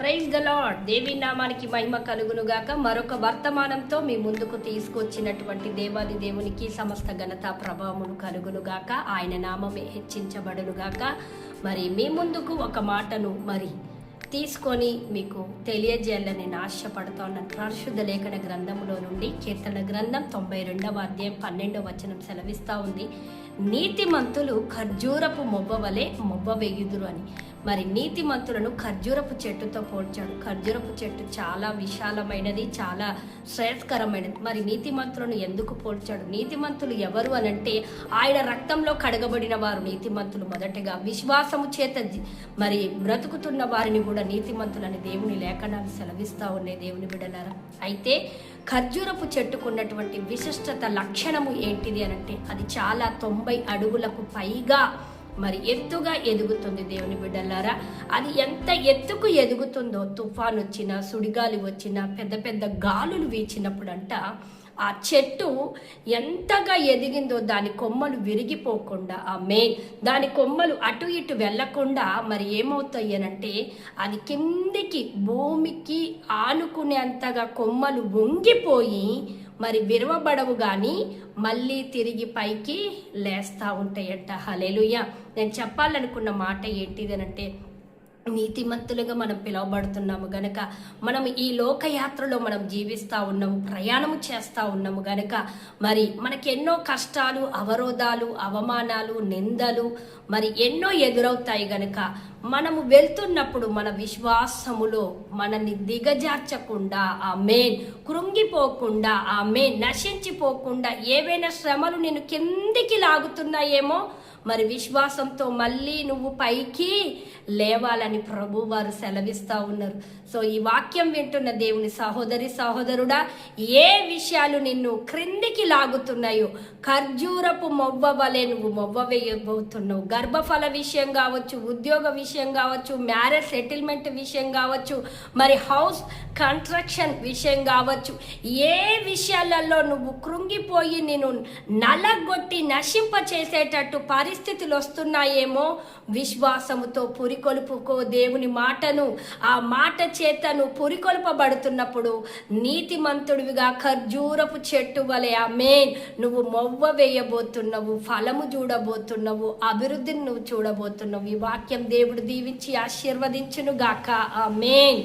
Praise the lord. దేవి నామానికి మహిమ కలుగునుగాక. మరొక వర్తమానంతో మీ ముందుకు తీసుకొచ్చినటువంటి దేవాది దేవునికి సమస్త ఘనత ప్రభావమును కలుగునుగాక. ఆయన నామమే హెచ్చించబడునుగాక. మరి మీ ముందుకు ఒక మాటను తీసుకొని మీకు తెలియజేయాలని నేను ఆశపడుతూ ఉన్నాను. పరిశుద్ధ లేఖన గ్రంథంలో నుండి కీర్తన గ్రంథం 92వ అధ్యాయం 12వ వచనం సెలవిస్తూ ఉంది, నీతిమంతులు ఖర్జూరపు మొవ్వ వలె మొవ్వ వేయుదురు అని. మరి నీతిమంతులను ఖర్జూరపు చెట్టుతో పోల్చాడు. ఖర్జూరపు చెట్టు చాలా విశాలమైనది, చాలా శ్రేయస్కరమైనది. మరి నీతిమంతులను ఎందుకు పోల్చాడు? నీతిమంతులు ఎవరు అనంటే ఆయన రక్తంలో కడగబడిన వారు నీతిమంతులు. మొదటగా విశ్వాసము చేత మరి బ్రతుకుతున్న వారిని కూడా నీతిమంతులని దేవుని లేఖనాలు సెలవిస్తూ ఉన్నాయి దేవుని బిడ్డలారా. అయితే ఖర్జూరపు చెట్టుకున్నటువంటి విశిష్టత లక్షణము ఏంటిది అనంటే అది చాలా 90 అడుగులకు పైగా మరి ఎత్తుగా ఎదుగుతుంది దేవుని బిడ్డలారా. అది ఎంత ఎత్తుకు ఎదుగుతుందో, తుఫాన్ వచ్చినా, సుడిగాలి వచ్చినా, పెద్ద పెద్ద గాలులు వీచినప్పుడు ఆ చెట్టు ఎంతగా ఎదిగిందో దాని కొమ్మలు విరిగిపోకుండా, దాని కొమ్మలు అటు ఇటు వెళ్లకుండా మరి ఏమవుతాయి అనంటే అది కిందికి భూమికి ఆనుకునేంతగా కొమ్మలు వంగిపోయి మరి విరవబడవు కానీ మళ్ళీ తిరిగి పైకి లేస్తూ ఉంటాయంట. హల్లెలూయా. నేను చెప్పాలనుకున్న మాట ఏంటిది అనంటే నీతిమంతులుగా మనం పిలువబడుతున్నాము గనక, మనం ఈ లోకయాత్రలో మనం జీవిస్తూ ఉన్నాము, ప్రయాణము చేస్తూ ఉన్నాము గనక మరి మనకి ఎన్నో కష్టాలు, అవరోధాలు, అవమానాలు, నిందలు మరి ఎన్నో ఎదురవుతాయి గనక మనము వెళ్తున్నప్పుడు మన విశ్వాసములో మనల్ని దిగజార్చకుండా, కృంగిపోకుండా, నశించిపోకుండా, ఏవైనా శ్రమలు నేను కిందికి లాగుతున్నాయేమో మరి విశ్వాసంతో మళ్ళీ నువ్వు పైకి లేవాలని ప్రభు వారు సెలవిస్తూ ఉన్నారు. సో ఈ వాక్యం వింటున్న దేవుని సహోదరి సహోదరుడా, ఏ విషయాలు నిన్ను క్రిందికి లాగుతున్నాయో ఖర్జూరపు మొవ్వ వలె నువ్వు మొవ్వ వేయబోతున్నావు. గర్భఫల విషయం కావచ్చు, ఉద్యోగ విషయం కావచ్చు, మ్యారేజ్ సెటిల్మెంట్ విషయం కావచ్చు, మరి హౌస్ కన్స్ట్రక్షన్ విషయం కావచ్చు, ఏ విషయాలలో నువ్వు కృంగిపోయి నేను నలగొట్టి నశింప చేసేటట్టు పరిస్థితులు వస్తున్నాయేమో విశ్వాసముతో పురికొల్పుకో దేవుని మాటను. ఆ మాట చేతను పురికొల్పబడుతున్నప్పుడు నీతిమంతుడివిగా ఖర్జూరపు చెట్టు వలె నువ్వు మొవ్వ వేయబోతున్నావు, ఫలము చూడబోతున్నావు, అభివృద్ధిని నువ్వు చూడబోతున్నావు. ఈ వాక్యం దేవుడు దీవించి ఆశీర్వదించును గాక. ఆమేన్.